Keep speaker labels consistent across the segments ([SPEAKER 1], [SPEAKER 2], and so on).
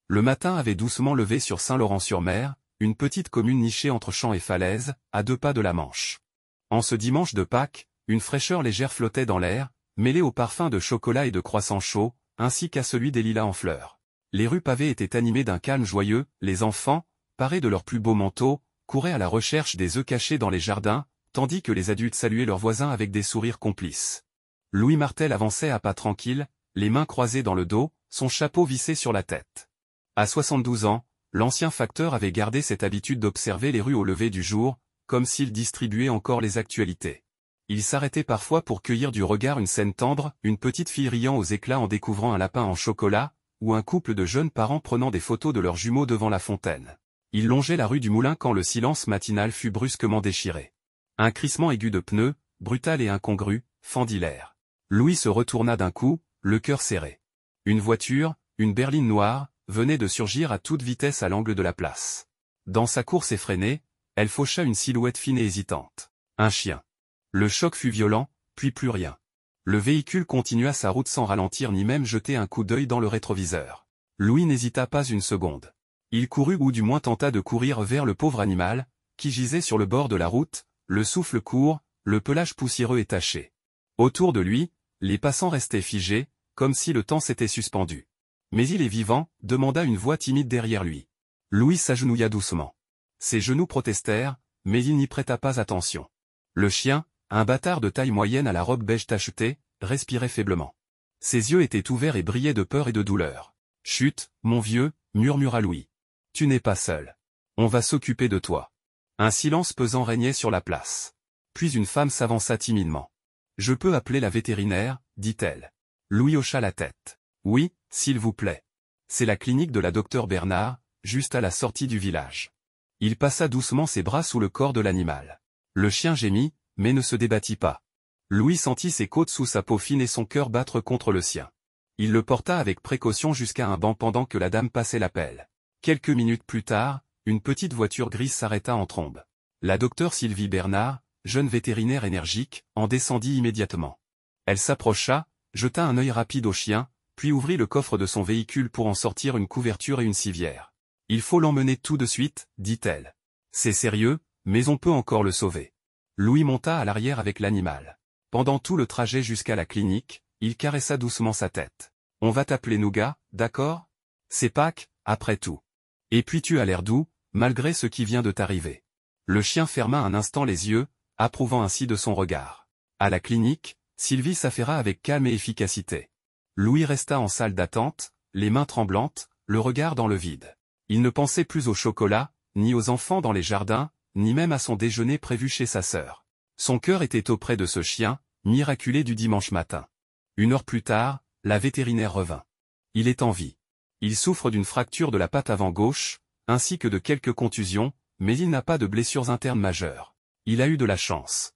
[SPEAKER 1] Le matin avait doucement levé sur Saint-Laurent-sur-Mer, une petite commune nichée entre champs et falaises, à 2 pas de la Manche. En ce dimanche de Pâques, une fraîcheur légère flottait dans l'air, mêlée au parfum de chocolat et de croissants chauds, ainsi qu'à celui des lilas en fleurs. Les rues pavées étaient animées d'un calme joyeux, les enfants, parés de leurs plus beaux manteaux, couraient à la recherche des œufs cachés dans les jardins, tandis que les adultes saluaient leurs voisins avec des sourires complices. Louis Martel avançait à pas tranquilles, les mains croisées dans le dos, son chapeau vissé sur la tête. À 72 ans, l'ancien facteur avait gardé cette habitude d'observer les rues au lever du jour, comme s'il distribuait encore les actualités. Il s'arrêtait parfois pour cueillir du regard une scène tendre, une petite fille riant aux éclats en découvrant un lapin en chocolat, ou un couple de jeunes parents prenant des photos de leurs jumeaux devant la fontaine. Il longeait la rue du Moulin quand le silence matinal fut brusquement déchiré. Un crissement aigu de pneus, brutal et incongru, fendit l'air. Louis se retourna d'un coup, le cœur serré. Une voiture, une berline noire, venait de surgir à toute vitesse à l'angle de la place. Dans sa course effrénée, elle faucha une silhouette fine et hésitante. Un chien. Le choc fut violent, puis plus rien. Le véhicule continua sa route sans ralentir ni même jeter un coup d'œil dans le rétroviseur. Louis n'hésita pas une seconde. Il courut ou du moins tenta de courir vers le pauvre animal, qui gisait sur le bord de la route, le souffle court, le pelage poussiéreux et taché. Autour de lui, les passants restaient figés, comme si le temps s'était suspendu. « Mais il est vivant » demanda une voix timide derrière lui. Louis s'agenouilla doucement. Ses genoux protestèrent, mais il n'y prêta pas attention. Le chien, un bâtard de taille moyenne à la robe beige tachetée, respirait faiblement. Ses yeux étaient ouverts et brillaient de peur et de douleur. « Chut, mon vieux » murmura Louis. « Tu n'es pas seul. On va s'occuper de toi. » Un silence pesant régnait sur la place. Puis une femme s'avança timidement. « Je peux appeler la vétérinaire » dit-elle. Louis hocha la tête. « Oui, s'il vous plaît. C'est la clinique de la docteure Bernard, juste à la sortie du village. » Il passa doucement ses bras sous le corps de l'animal. Le chien gémit, mais ne se débattit pas. Louis sentit ses côtes sous sa peau fine et son cœur battre contre le sien. Il le porta avec précaution jusqu'à un banc pendant que la dame passait la pelle. Quelques minutes plus tard, une petite voiture grise s'arrêta en trombe. La docteure Sylvie Bernard, jeune vétérinaire énergique, en descendit immédiatement. Elle s'approcha, jeta un œil rapide au chien, puis ouvrit le coffre de son véhicule pour en sortir une couverture et une civière. « Il faut l'emmener tout de suite » dit-elle. « C'est sérieux, mais on peut encore le sauver. » Louis monta à l'arrière avec l'animal. Pendant tout le trajet jusqu'à la clinique, il caressa doucement sa tête. « On va t'appeler Nougat, d'accord ? C'est Pâques, après tout. Et puis tu as l'air doux, malgré ce qui vient de t'arriver. » Le chien ferma un instant les yeux, approuvant ainsi de son regard. À la clinique, Sylvie s'affaira avec calme et efficacité. Louis resta en salle d'attente, les mains tremblantes, le regard dans le vide. Il ne pensait plus au chocolat, ni aux enfants dans les jardins, ni même à son déjeuner prévu chez sa sœur. Son cœur était auprès de ce chien, miraculé du dimanche matin. 1 heure plus tard, la vétérinaire revint. Il est en vie. Il souffre d'une fracture de la patte avant gauche, ainsi que de quelques contusions, mais il n'a pas de blessures internes majeures. Il a eu de la chance.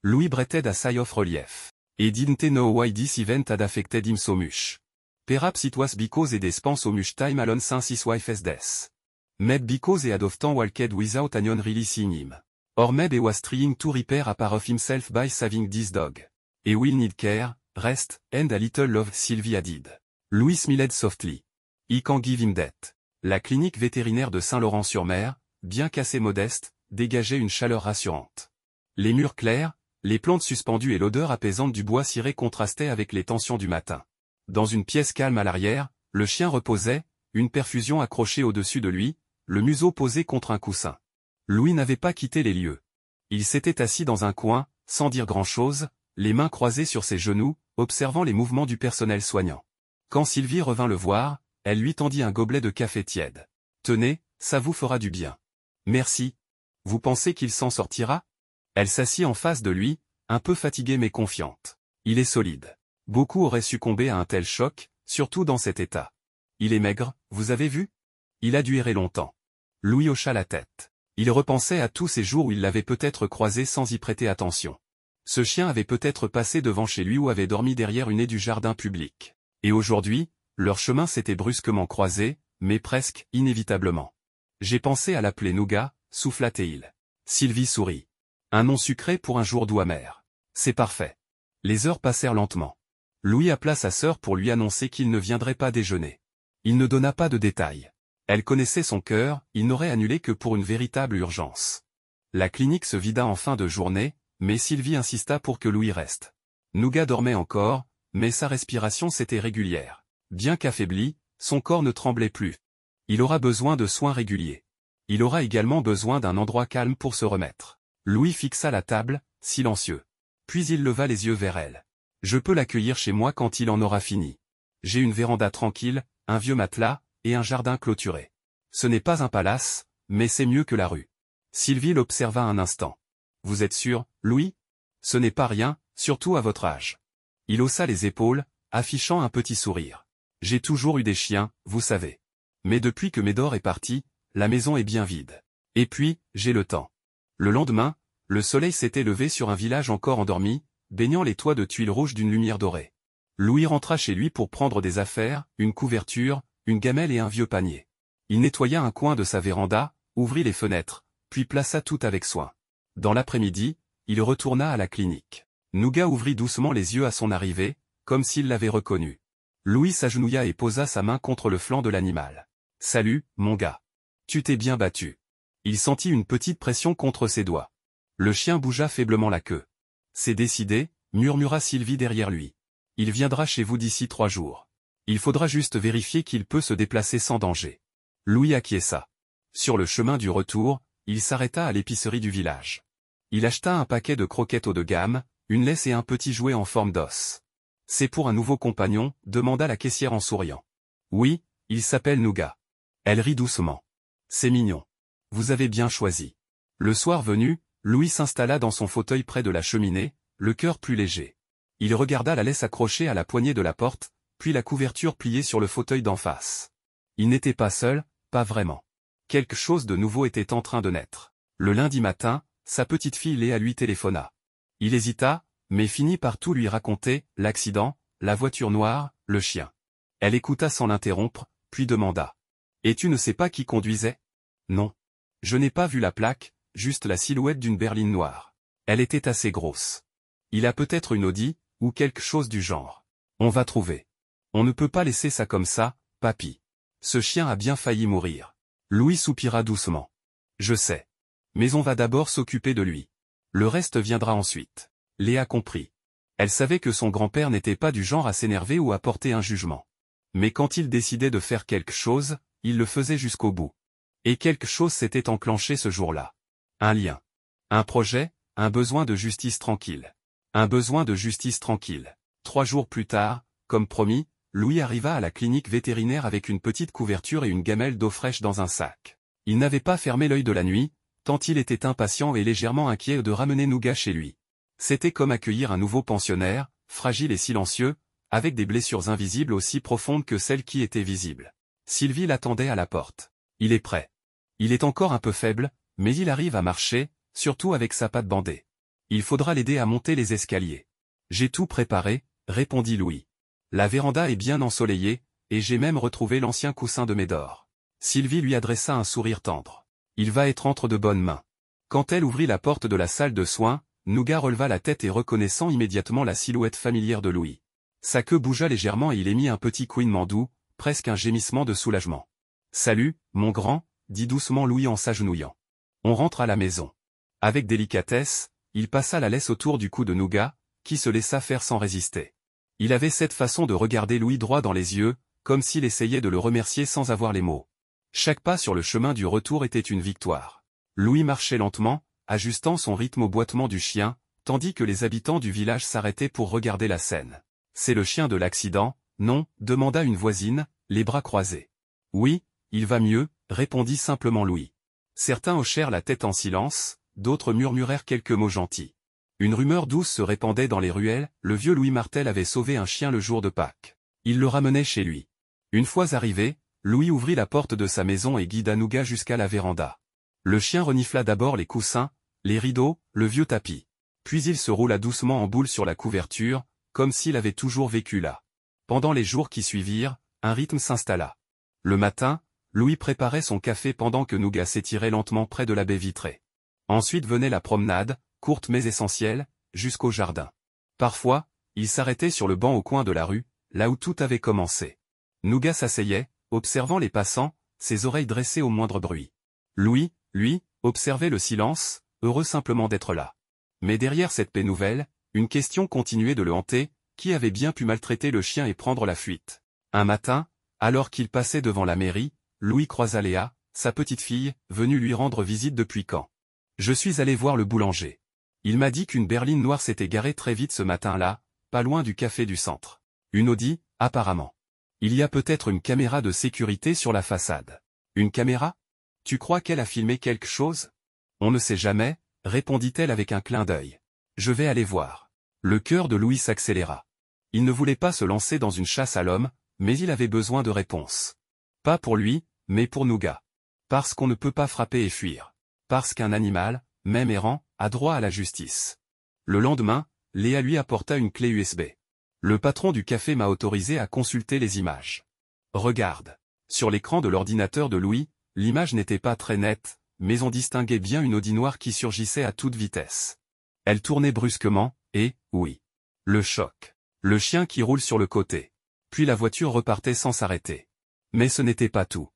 [SPEAKER 1] Louis bretted a sigh of relief. Et didn't know why this event had affected him so much. Perhaps it was because he spent so much time alone since his wife's death. Maybe because he had often walked without anyone really seeing him. Or maybe he was trying to repair a part of himself by saving this dog. He will need care, rest, and a little love, Sylvie added. Louis smiled softly. He can give him that. La clinique vétérinaire de Saint-Laurent-sur-Mer, bien qu'assez modeste, dégageait une chaleur rassurante. Les murs clairs, les plantes suspendues et l'odeur apaisante du bois ciré contrastaient avec les tensions du matin. Dans une pièce calme à l'arrière, le chien reposait, une perfusion accrochée au-dessus de lui, le museau posé contre un coussin. Louis n'avait pas quitté les lieux. Il s'était assis dans un coin, sans dire grand-chose, les mains croisées sur ses genoux, observant les mouvements du personnel soignant. Quand Sylvie revint le voir, elle lui tendit un gobelet de café tiède. « Tenez, ça vous fera du bien. »« Merci. Vous pensez qu'il s'en sortira ?» Elle s'assit en face de lui, un peu fatiguée mais confiante. Il est solide. Beaucoup auraient succombé à un tel choc, surtout dans cet état. Il est maigre, vous avez vu? Il a dû errer longtemps. Louis hocha la tête. Il repensait à tous ces jours où il l'avait peut-être croisé sans y prêter attention. Ce chien avait peut-être passé devant chez lui ou avait dormi derrière une haie du jardin public. Et aujourd'hui, leurs chemins s'étaient brusquement croisés, mais presque inévitablement. J'ai pensé à l'appeler Nougat, souffla-t-il. Sylvie sourit. Un nom sucré pour un jour doux amer. C'est parfait. Les heures passèrent lentement. Louis appela sa sœur pour lui annoncer qu'il ne viendrait pas déjeuner. Il ne donna pas de détails. Elle connaissait son cœur, il n'aurait annulé que pour une véritable urgence. La clinique se vida en fin de journée, mais Sylvie insista pour que Louis reste. Nougat dormait encore, mais sa respiration s'était régulière. Bien qu'affaibli, son corps ne tremblait plus. Il aura besoin de soins réguliers. Il aura également besoin d'un endroit calme pour se remettre. Louis fixa la table, silencieux. Puis il leva les yeux vers elle. « Je peux l'accueillir chez moi quand il en aura fini. J'ai une véranda tranquille, un vieux matelas, et un jardin clôturé. Ce n'est pas un palace, mais c'est mieux que la rue. » Sylvie l'observa un instant. « Vous êtes sûr, Louis? Ce n'est pas rien, surtout à votre âge. » Il haussa les épaules, affichant un petit sourire. « J'ai toujours eu des chiens, vous savez. Mais depuis que Médor est parti, la maison est bien vide. Et puis, j'ai le temps. » Le lendemain, le soleil s'était levé sur un village encore endormi, baignant les toits de tuiles rouges d'une lumière dorée. Louis rentra chez lui pour prendre des affaires, une couverture, une gamelle et un vieux panier. Il nettoya un coin de sa véranda, ouvrit les fenêtres, puis plaça tout avec soin. Dans l'après-midi, il retourna à la clinique. Nougat ouvrit doucement les yeux à son arrivée, comme s'il l'avait reconnu. Louis s'agenouilla et posa sa main contre le flanc de l'animal. « Salut, mon gars. Tu t'es bien battu. » Il sentit une petite pression contre ses doigts. Le chien bougea faiblement la queue. « C'est décidé, » murmura Sylvie derrière lui. « Il viendra chez vous d'ici 3 jours. Il faudra juste vérifier qu'il peut se déplacer sans danger. » Louis acquiesça. Sur le chemin du retour, il s'arrêta à l'épicerie du village. Il acheta un paquet de croquettes haut de gamme, une laisse et un petit jouet en forme d'os. « C'est pour un nouveau compagnon ?» demanda la caissière en souriant. « Oui, il s'appelle Nougat. » Elle rit doucement. « C'est mignon. Vous avez bien choisi. » Le soir venu, Louis s'installa dans son fauteuil près de la cheminée, le cœur plus léger. Il regarda la laisse accrochée à la poignée de la porte, puis la couverture pliée sur le fauteuil d'en face. Il n'était pas seul, pas vraiment. Quelque chose de nouveau était en train de naître. Le lundi matin, sa petite fille Léa lui téléphona. Il hésita, mais finit par tout lui raconter, l'accident, la voiture noire, le chien. Elle écouta sans l'interrompre, puis demanda. « Et tu ne sais pas qui conduisait ? » « Non. Je n'ai pas vu la plaque, juste la silhouette d'une berline noire. Elle était assez grosse. Il a peut-être une Audi, ou quelque chose du genre. On va trouver. On ne peut pas laisser ça comme ça, papy. Ce chien a bien failli mourir. » Louis soupira doucement. « Je sais. Mais on va d'abord s'occuper de lui. Le reste viendra ensuite. » Léa comprit. Elle savait que son grand-père n'était pas du genre à s'énerver ou à porter un jugement. Mais quand il décidait de faire quelque chose, il le faisait jusqu'au bout. Et quelque chose s'était enclenché ce jour-là. Un lien. Un projet, un besoin de justice tranquille. Un besoin de justice tranquille. 3 jours plus tard, comme promis, Louis arriva à la clinique vétérinaire avec une petite couverture et une gamelle d'eau fraîche dans un sac. Il n'avait pas fermé l'œil de la nuit, tant il était impatient et légèrement inquiet de ramener Nougat chez lui. C'était comme accueillir un nouveau pensionnaire, fragile et silencieux, avec des blessures invisibles aussi profondes que celles qui étaient visibles. Sylvie l'attendait à la porte. « Il est prêt. Il est encore un peu faible, mais il arrive à marcher, surtout avec sa patte bandée. Il faudra l'aider à monter les escaliers. »« J'ai tout préparé, » répondit Louis. « La véranda est bien ensoleillée, et j'ai même retrouvé l'ancien coussin de Médor. » Sylvie lui adressa un sourire tendre. « Il va être entre de bonnes mains. » Quand elle ouvrit la porte de la salle de soins, Nougat releva la tête et reconnaissant immédiatement la silhouette familière de Louis. Sa queue bougea légèrement et il émit un petit couinement doux, presque un gémissement de soulagement. « Salut, mon grand », dit doucement Louis en s'agenouillant. « On rentre à la maison. » Avec délicatesse, il passa la laisse autour du cou de Nougat, qui se laissa faire sans résister. Il avait cette façon de regarder Louis droit dans les yeux, comme s'il essayait de le remercier sans avoir les mots. Chaque pas sur le chemin du retour était une victoire. Louis marchait lentement, ajustant son rythme au boitement du chien, tandis que les habitants du village s'arrêtaient pour regarder la scène. « C'est le chien de l'accident, non ?» demanda une voisine, les bras croisés. « Oui, il va mieux », répondit simplement Louis. Certains hochèrent la tête en silence, d'autres murmurèrent quelques mots gentils. Une rumeur douce se répandait dans les ruelles, le vieux Louis Martel avait sauvé un chien le jour de Pâques. Il le ramenait chez lui. Une fois arrivé, Louis ouvrit la porte de sa maison et guida Nougat jusqu'à la véranda. Le chien renifla d'abord les coussins, les rideaux, le vieux tapis. Puis il se roula doucement en boule sur la couverture, comme s'il avait toujours vécu là. Pendant les jours qui suivirent, un rythme s'installa. Le matin, Louis préparait son café pendant que Nougat s'étirait lentement près de la baie vitrée. Ensuite venait la promenade, courte mais essentielle, jusqu'au jardin. Parfois, il s'arrêtait sur le banc au coin de la rue, là où tout avait commencé. Nougat s'asseyait, observant les passants, ses oreilles dressées au moindre bruit. Louis, lui, observait le silence, heureux simplement d'être là. Mais derrière cette paix nouvelle, une question continuait de le hanter, qui avait bien pu maltraiter le chien et prendre la fuite? Un matin, alors qu'il passait devant la mairie, Louis croisa Léa, sa petite fille, venue lui rendre visite depuis quand. Je suis allé voir le boulanger. Il m'a dit qu'une berline noire s'était garée très vite ce matin-là, pas loin du café du centre. Une Audi, apparemment. Il y a peut-être une caméra de sécurité sur la façade. Une caméra? Tu crois qu'elle a filmé quelque chose? On ne sait jamais, répondit-elle avec un clin d'œil. Je vais aller voir. Le cœur de Louis s'accéléra. Il ne voulait pas se lancer dans une chasse à l'homme, mais il avait besoin de réponses. Pas pour lui, mais pour Nougat. Parce qu'on ne peut pas frapper et fuir. Parce qu'un animal, même errant, a droit à la justice. Le lendemain, Léa lui apporta une clé USB. Le patron du café m'a autorisé à consulter les images. Regarde. Sur l'écran de l'ordinateur de Louis, l'image n'était pas très nette, mais on distinguait bien une Audi noire qui surgissait à toute vitesse. Elle tournait brusquement, et, oui. Le choc. Le chien qui roule sur le côté. Puis la voiture repartait sans s'arrêter. Mais ce n'était pas tout.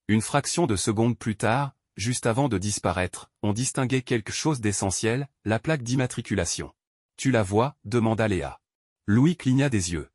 [SPEAKER 1] Une fraction de seconde plus tard, juste avant de disparaître, on distinguait quelque chose d'essentiel, la plaque d'immatriculation. Tu la vois? Demanda Léa. Louis cligna des yeux.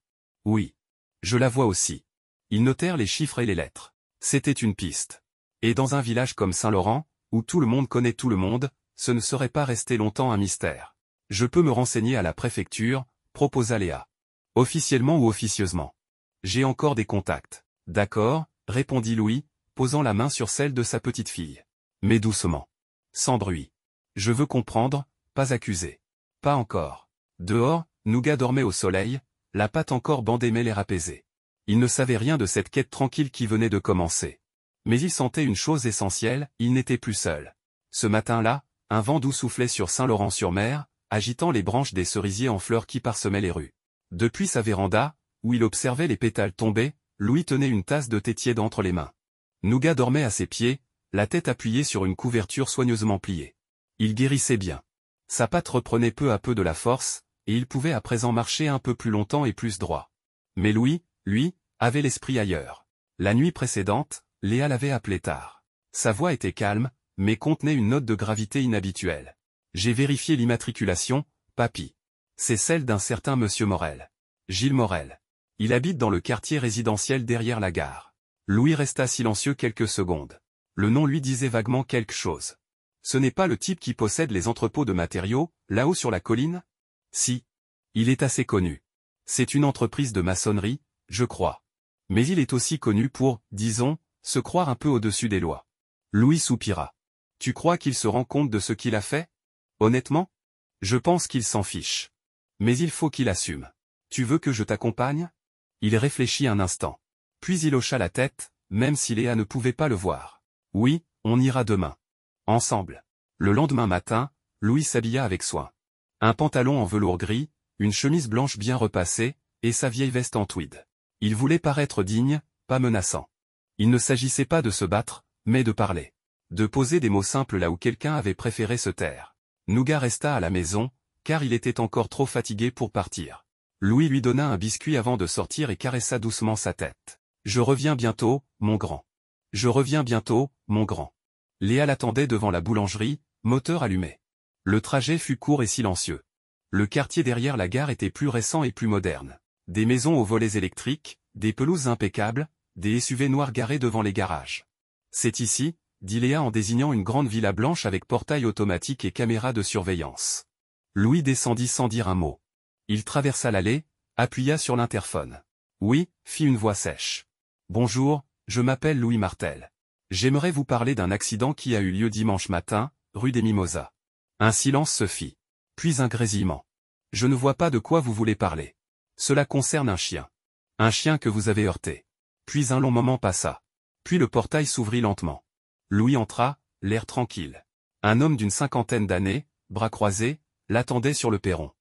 [SPEAKER 1] Oui. Je la vois aussi. Ils notèrent les chiffres et les lettres. C'était une piste. Et dans un village comme Saint-Laurent, où tout le monde connaît tout le monde, ce ne serait pas resté longtemps un mystère. Je peux me renseigner à la préfecture, proposa Léa. Officiellement ou officieusement? J'ai encore des contacts. D'accord, répondit Louis, posant la main sur celle de sa petite fille. Mais doucement. Sans bruit. Je veux comprendre, pas accuser. Pas encore. Dehors, Nougat dormait au soleil, la patte encore bandée mais l'air apaisé. Il ne savait rien de cette quête tranquille qui venait de commencer. Mais il sentait une chose essentielle, il n'était plus seul. Ce matin-là, un vent doux soufflait sur Saint-Laurent-sur-Mer, agitant les branches des cerisiers en fleurs qui parsemaient les rues. Depuis sa véranda, où il observait les pétales tomber, Louis tenait une tasse de thé tiède entre les mains. Nougat dormait à ses pieds, la tête appuyée sur une couverture soigneusement pliée. Il guérissait bien. Sa patte reprenait peu à peu de la force, et il pouvait à présent marcher un peu plus longtemps et plus droit. Mais Louis, lui, avait l'esprit ailleurs. La nuit précédente, Léa l'avait appelé tard. Sa voix était calme, mais contenait une note de gravité inhabituelle. J'ai vérifié l'immatriculation, papy. C'est celle d'un certain monsieur Morel. Gilles Morel. Il habite dans le quartier résidentiel derrière la gare. Louis resta silencieux quelques secondes. Le nom lui disait vaguement quelque chose. Ce n'est pas le type qui possède les entrepôts de matériaux, là-haut sur la colline? Si. Il est assez connu. C'est une entreprise de maçonnerie, je crois. Mais il est aussi connu pour, disons, se croire un peu au-dessus des lois. Louis soupira. Tu crois qu'il se rend compte de ce qu'il a fait? Honnêtement? Je pense qu'il s'en fiche. Mais il faut qu'il assume. Tu veux que je t'accompagne? Il réfléchit un instant. Puis il hocha la tête, même si Léa ne pouvait pas le voir. Oui, on ira demain. Ensemble. Le lendemain matin, Louis s'habilla avec soin. Un pantalon en velours gris, une chemise blanche bien repassée, et sa vieille veste en tweed. Il voulait paraître digne, pas menaçant. Il ne s'agissait pas de se battre, mais de parler. De poser des mots simples là où quelqu'un avait préféré se taire. Nougat resta à la maison, car il était encore trop fatigué pour partir. Louis lui donna un biscuit avant de sortir et caressa doucement sa tête. Je reviens bientôt, mon grand. Je reviens bientôt, mon grand. Léa l'attendait devant la boulangerie, moteur allumé. Le trajet fut court et silencieux. Le quartier derrière la gare était plus récent et plus moderne. Des maisons aux volets électriques, des pelouses impeccables, des SUV noirs garés devant les garages. C'est ici, dit Léa en désignant une grande villa blanche avec portail automatique et caméra de surveillance. Louis descendit sans dire un mot. Il traversa l'allée, appuya sur l'interphone. Oui, fit une voix sèche. Bonjour, je m'appelle Louis Martel. J'aimerais vous parler d'un accident qui a eu lieu dimanche matin, rue des Mimosas. Un silence se fit. Puis un grésillement. Je ne vois pas de quoi vous voulez parler. Cela concerne un chien. Un chien que vous avez heurté. Puis un long moment passa. Puis le portail s'ouvrit lentement. Louis entra, l'air tranquille. Un homme d'une cinquantaine d'années, bras croisés, l'attendait sur le perron.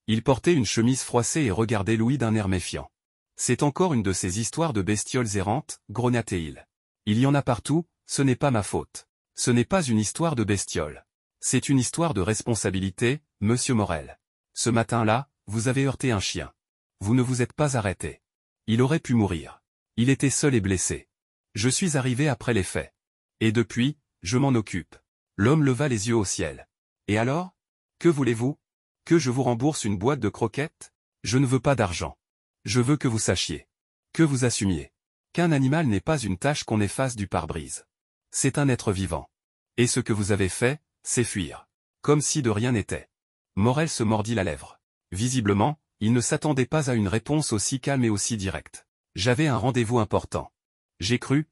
[SPEAKER 1] Il portait une chemise froissée et regardait Louis d'un air méfiant. C'est encore une de ces histoires de bestioles errantes, grognatait-il. Il y en a partout, ce n'est pas ma faute. Ce n'est pas une histoire de bestioles. C'est une histoire de responsabilité, monsieur Morel. Ce matin-là, vous avez heurté un chien. Vous ne vous êtes pas arrêté. Il aurait pu mourir. Il était seul et blessé. Je suis arrivé après les faits. Et depuis, je m'en occupe. L'homme leva les yeux au ciel. Et alors? Que voulez-vous? Que je vous rembourse une boîte de croquettes? Je ne veux pas d'argent. Je veux que vous sachiez. Que vous assumiez. Qu'un animal n'est pas une tâche qu'on efface du pare-brise. C'est un être vivant. Et ce que vous avez fait, c'est fuir. Comme si de rien n'était. Morel se mordit la lèvre. Visiblement, il ne s'attendait pas à une réponse aussi calme et aussi directe. J'avais un rendez-vous important. J'ai cru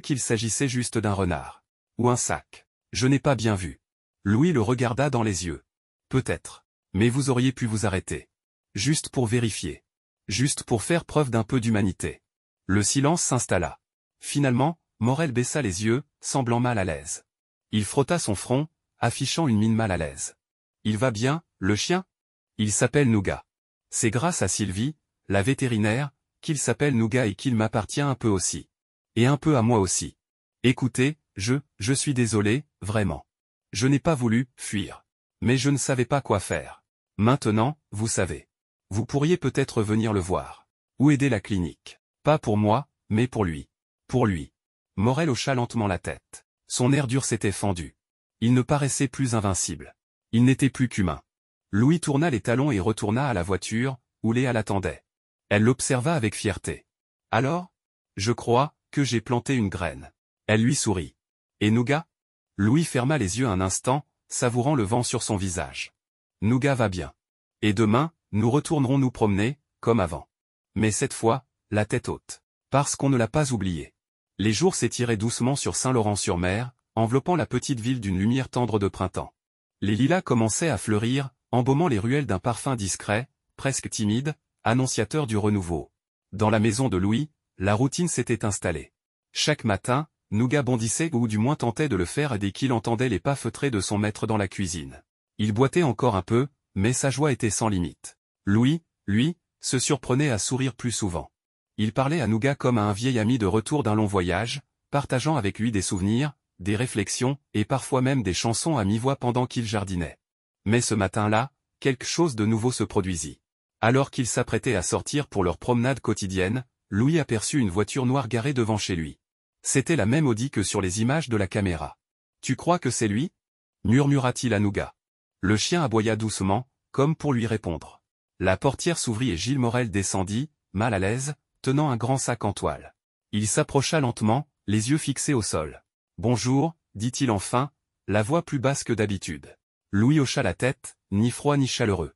[SPEAKER 1] qu'il s'agissait juste d'un renard. Ou un sac. Je n'ai pas bien vu. Louis le regarda dans les yeux. Peut-être. Mais vous auriez pu vous arrêter. Juste pour vérifier. Juste pour faire preuve d'un peu d'humanité. Le silence s'installa. Finalement, Morel baissa les yeux, semblant mal à l'aise. Il frotta son front, affichant une mine mal à l'aise. Il va bien, le chien? Il s'appelle Nougat. C'est grâce à Sylvie, la vétérinaire, qu'il s'appelle Nougat et qu'il m'appartient un peu aussi. Et un peu à moi aussi. Écoutez, je suis désolé, vraiment. Je n'ai pas voulu fuir. Mais je ne savais pas quoi faire. Maintenant, vous savez. Vous pourriez peut-être venir le voir. Ou aider la clinique. Pas pour moi, mais pour lui. Pour lui. Morel hocha lentement la tête. Son air dur s'était fendu. Il ne paraissait plus invincible. Il n'était plus qu'humain. Louis tourna les talons et retourna à la voiture, où Léa l'attendait. Elle l'observa avec fierté. Alors? Je crois que j'ai planté une graine. Elle lui sourit. Et Nougat? Louis ferma les yeux un instant, savourant le vent sur son visage. Nougat va bien. Et demain, nous retournerons nous promener, comme avant. Mais cette fois, la tête haute. Parce qu'on ne l'a pas oublié. Les jours s'étiraient doucement sur Saint-Laurent-sur-Mer, enveloppant la petite ville d'une lumière tendre de printemps. Les lilas commençaient à fleurir, embaumant les ruelles d'un parfum discret, presque timide, annonciateur du renouveau. Dans la maison de Louis, la routine s'était installée. Chaque matin, Nougat bondissait ou du moins tentait de le faire dès qu'il entendait les pas feutrés de son maître dans la cuisine. Il boitait encore un peu, mais sa joie était sans limite. Louis, lui, se surprenait à sourire plus souvent. Il parlait à Nougat comme à un vieil ami de retour d'un long voyage, partageant avec lui des souvenirs, des réflexions, et parfois même des chansons à mi-voix pendant qu'il jardinait. Mais ce matin-là, quelque chose de nouveau se produisit. Alors qu'ils s'apprêtaient à sortir pour leur promenade quotidienne, Louis aperçut une voiture noire garée devant chez lui. C'était la même Audi que sur les images de la caméra. « Tu crois que c'est lui » murmura-t-il à Nougat. Le chien aboya doucement, comme pour lui répondre. La portière s'ouvrit et Gilles Morel descendit, mal à l'aise, tenant un grand sac en toile. Il s'approcha lentement, les yeux fixés au sol. « Bonjour » dit-il enfin, la voix plus basse que d'habitude. Louis hocha la tête, ni froid ni chaleureux.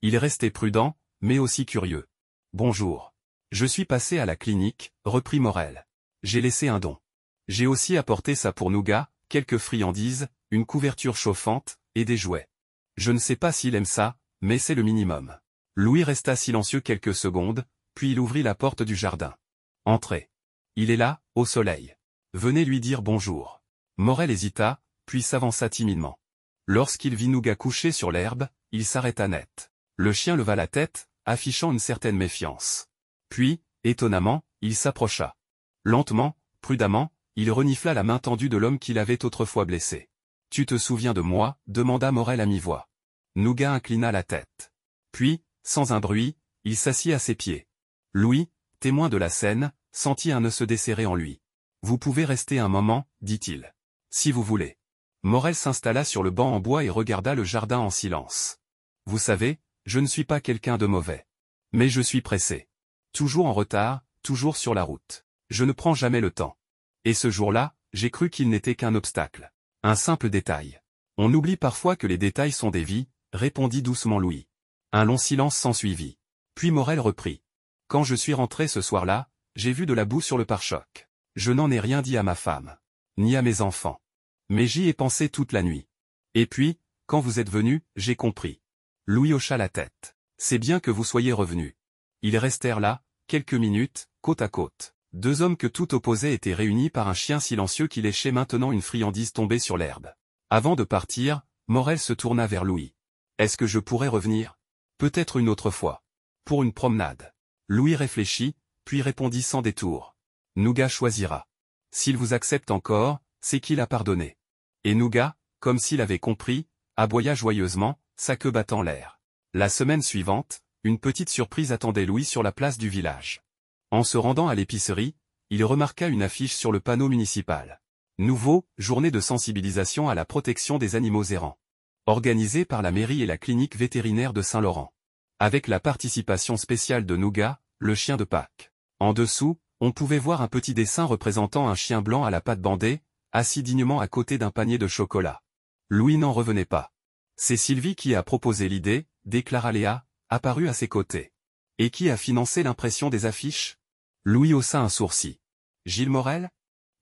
[SPEAKER 1] Il restait prudent, mais aussi curieux. « Bonjour. Je suis passé à la clinique, reprit Morel. J'ai laissé un don. J'ai aussi apporté ça pour Nougat, quelques friandises, une couverture chauffante, et des jouets. Je ne sais pas s'il aime ça, mais c'est le minimum. » Louis resta silencieux quelques secondes, puis il ouvrit la porte du jardin. « Entrez. Il est là, au soleil. Venez lui dire bonjour. » Morel hésita, puis s'avança timidement. Lorsqu'il vit Nougat couché sur l'herbe, il s'arrêta net. Le chien leva la tête, affichant une certaine méfiance. Puis, étonnamment, il s'approcha. Lentement, prudemment, il renifla la main tendue de l'homme qu'il avait autrefois blessé. « Tu te souviens de moi » demanda Morel à mi-voix. Nougat inclina la tête. Puis, sans un bruit, il s'assit à ses pieds. Louis, témoin de la scène, sentit un nœud se desserrer en lui. « Vous pouvez rester un moment, dit-il. Si vous voulez. » Morel s'installa sur le banc en bois et regarda le jardin en silence. « Vous savez, je ne suis pas quelqu'un de mauvais. Mais je suis pressé. Toujours en retard, toujours sur la route. Je ne prends jamais le temps. Et ce jour-là, j'ai cru qu'il n'était qu'un obstacle. Un simple détail. On oublie parfois que les détails sont des vies, répondit doucement Louis. Un long silence s'ensuivit. Puis Morel reprit. Quand je suis rentré ce soir-là, j'ai vu de la boue sur le pare-choc. Je n'en ai rien dit à ma femme. Ni à mes enfants. Mais j'y ai pensé toute la nuit. Et puis, quand vous êtes venu, j'ai compris. Louis hocha la tête. C'est bien que vous soyez revenu. Ils restèrent là, quelques minutes, côte à côte. Deux hommes que tout opposait étaient réunis par un chien silencieux qui léchait maintenant une friandise tombée sur l'herbe. Avant de partir, Morel se tourna vers Louis. Est-ce que je pourrais revenir? Peut-être une autre fois. Pour une promenade. Louis réfléchit, puis répondit sans détour. Nougat choisira. S'il vous accepte encore, c'est qu'il a pardonné. Et Nougat, comme s'il avait compris, aboya joyeusement, sa queue battant l'air. La semaine suivante, une petite surprise attendait Louis sur la place du village. En se rendant à l'épicerie, il remarqua une affiche sur le panneau municipal. Nouveau, journée de sensibilisation à la protection des animaux errants. Organisée par la mairie et la clinique vétérinaire de Saint-Laurent. Avec la participation spéciale de Nougat, le chien de Pâques. En dessous, on pouvait voir un petit dessin représentant un chien blanc à la patte bandée, assis dignement à côté d'un panier de chocolat. Louis n'en revenait pas. C'est Sylvie qui a proposé l'idée, déclara Léa, apparue à ses côtés. Et qui a financé l'impression des affiches? Louis haussa un sourcil. Gilles Morel?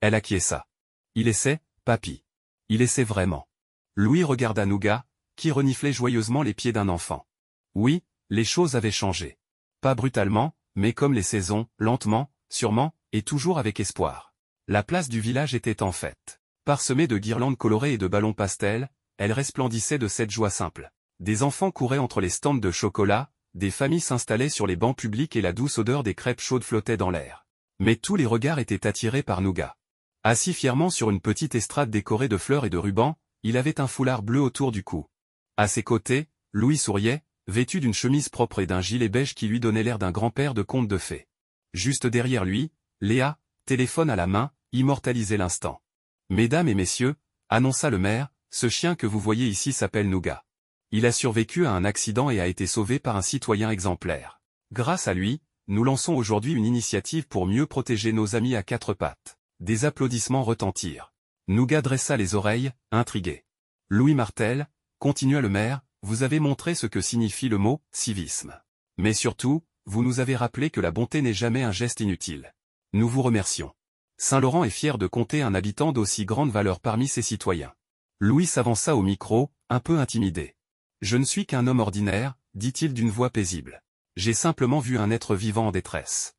[SPEAKER 1] Elle acquiesça. Il essaie, papy. Il essaie vraiment. Louis regarda Nougat, qui reniflait joyeusement les pieds d'un enfant. Oui, les choses avaient changé. Pas brutalement, mais comme les saisons, lentement, sûrement, et toujours avec espoir. La place du village était en fête. Parsemée de guirlandes colorées et de ballons pastels, elle resplendissait de cette joie simple. Des enfants couraient entre les stands de chocolat, des familles s'installaient sur les bancs publics et la douce odeur des crêpes chaudes flottait dans l'air. Mais tous les regards étaient attirés par Nougat. Assis fièrement sur une petite estrade décorée de fleurs et de rubans, il avait un foulard bleu autour du cou. À ses côtés, Louis souriait, vêtu d'une chemise propre et d'un gilet beige qui lui donnait l'air d'un grand-père de conte de fées. Juste derrière lui, Léa, téléphone à la main, immortalisait l'instant. « Mesdames et messieurs, annonça le maire, ce chien que vous voyez ici s'appelle Nougat. Il a survécu à un accident et a été sauvé par un citoyen exemplaire. Grâce à lui, nous lançons aujourd'hui une initiative pour mieux protéger nos amis à quatre pattes. » Des applaudissements retentirent. Nougat dressa les oreilles, intrigué. « Louis Martel, continua le maire, vous avez montré ce que signifie le mot « civisme ». Mais surtout, vous nous avez rappelé que la bonté n'est jamais un geste inutile. Nous vous remercions. Saint-Laurent est fier de compter un habitant d'aussi grande valeur parmi ses citoyens. Louis s'avança au micro, un peu intimidé. « Je ne suis qu'un homme ordinaire, dit-il d'une voix paisible. J'ai simplement vu un être vivant en détresse.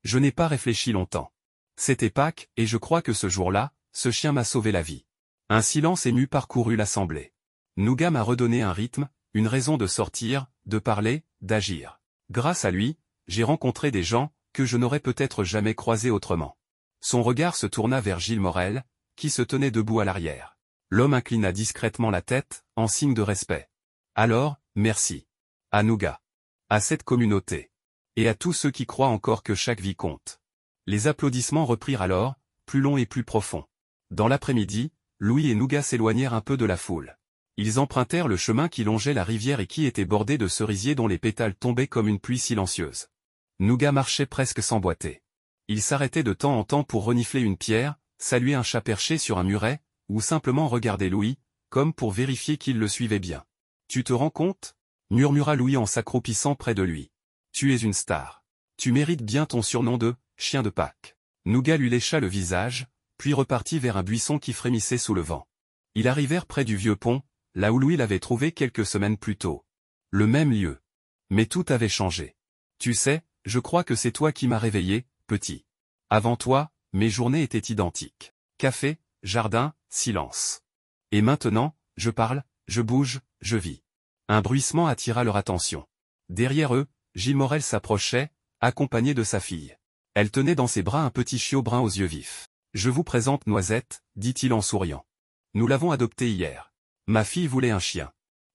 [SPEAKER 1] Je n'ai pas réfléchi longtemps. C'était Pâques, et je crois que ce jour-là, ce chien m'a sauvé la vie. » Un silence ému parcourut l'assemblée. Nougat m'a redonné un rythme, une raison de sortir, de parler, d'agir. Grâce à lui, j'ai rencontré des gens que je n'aurais peut-être jamais croisés autrement. Son regard se tourna vers Gilles Morel, qui se tenait debout à l'arrière. L'homme inclina discrètement la tête, en signe de respect. Alors, merci. À Nougat. À cette communauté. Et à tous ceux qui croient encore que chaque vie compte. Les applaudissements reprirent alors, plus longs et plus profonds. Dans l'après-midi, Louis et Nougat s'éloignèrent un peu de la foule. Ils empruntèrent le chemin qui longeait la rivière et qui était bordé de cerisiers dont les pétales tombaient comme une pluie silencieuse. Nougat marchait presque sans boiter. Il s'arrêtait de temps en temps pour renifler une pierre, saluer un chat perché sur un muret, ou simplement regarder Louis, comme pour vérifier qu'il le suivait bien. « Tu te rends compte ?» murmura Louis en s'accroupissant près de lui. « Tu es une star. Tu mérites bien ton surnom de « chien de Pâques ». Nougat lui lécha le visage, puis repartit vers un buisson qui frémissait sous le vent. Ils arrivèrent près du vieux pont, là où Louis l'avait trouvé quelques semaines plus tôt. Le même lieu. Mais tout avait changé. « Tu sais, je crois que c'est toi qui m'as réveillé, petit. Avant toi, mes journées étaient identiques. Café, jardin, silence. Et maintenant, je parle, je bouge, je vis. » Un bruissement attira leur attention. Derrière eux, Gilles Morel s'approchait, accompagné de sa fille. Elle tenait dans ses bras un petit chiot brun aux yeux vifs. « Je vous présente Noisette, dit-il en souriant. Nous l'avons adoptée hier. Ma fille voulait un chien.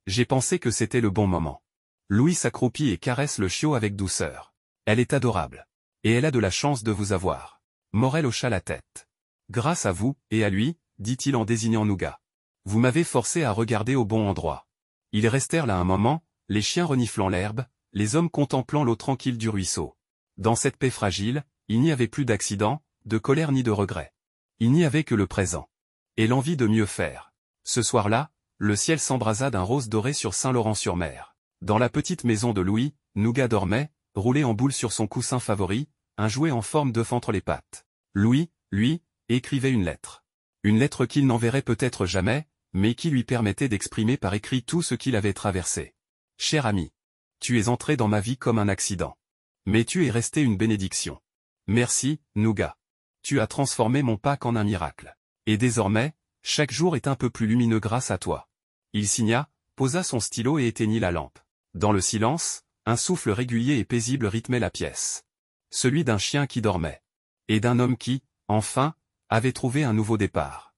[SPEAKER 1] J'ai pensé que c'était le bon moment. » Louis s'accroupit et caresse le chiot avec douceur. « Elle est adorable. Et elle a de la chance de vous avoir. » Morel hocha la tête. « Grâce à vous, et à lui, dit-il en désignant Nougat. Vous m'avez forcé à regarder au bon endroit. » Ils restèrent là un moment, les chiens reniflant l'herbe, les hommes contemplant l'eau tranquille du ruisseau. Dans cette paix fragile, il n'y avait plus d'accident, de colère ni de regret. Il n'y avait que le présent. Et l'envie de mieux faire. Ce soir-là, le ciel s'embrasa d'un rose doré sur Saint-Laurent-sur-Mer. Dans la petite maison de Louis, Nougat dormait, roulé en boule sur son coussin favori, un jouet en forme d'œuf entre les pattes. Louis, lui, écrivait une lettre. Une lettre qu'il n'enverrait peut-être jamais, mais qui lui permettait d'exprimer par écrit tout ce qu'il avait traversé. « Cher ami, tu es entré dans ma vie comme un accident. Mais tu es resté une bénédiction. Merci, Nougat. Tu as transformé mon Pâques en un miracle. Et désormais, chaque jour est un peu plus lumineux grâce à toi. » Il signa, posa son stylo et éteignit la lampe. Dans le silence, un souffle régulier et paisible rythmait la pièce. Celui d'un chien qui dormait. Et d'un homme qui, enfin, avait trouvé un nouveau départ.